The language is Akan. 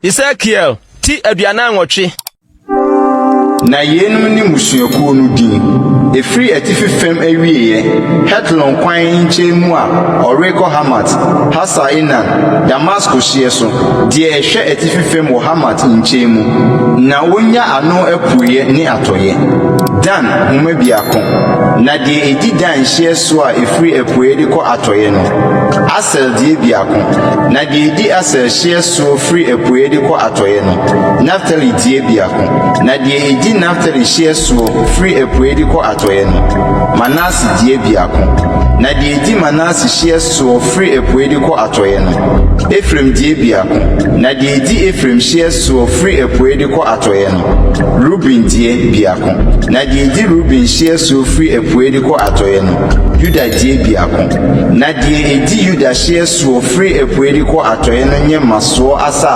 Ezekiel ti aduana nwotwe. Na yenum ni musuakuo no din efiri atifi fem awieye Hetlon kwan nchemu a oreko Hamat Hasaina Damascus hyeso de ehwe atifi fem wo Hamat nchemu na wonya ano apuye ni atoye Dan homa biako na de edi Dan hyeso a efiri apuye de ko atoye no Asel de biako na de edi Asel hyeso free apuye de ko atoye no Naphtali de biako na de edi Naphtali hyeso free apuye de ko atoye no Manase die biako na de edi Manase hyeso free apuye de ko atoye no Ephraim die biako na de edi Ephraim hyeso free apuye de ko atoye no Reuben die biako na de edi Reuben hyeso free apuye de ko atoye no Judah die biako na de edi Judah hyeso free apuye de ko atoye no nye maso asase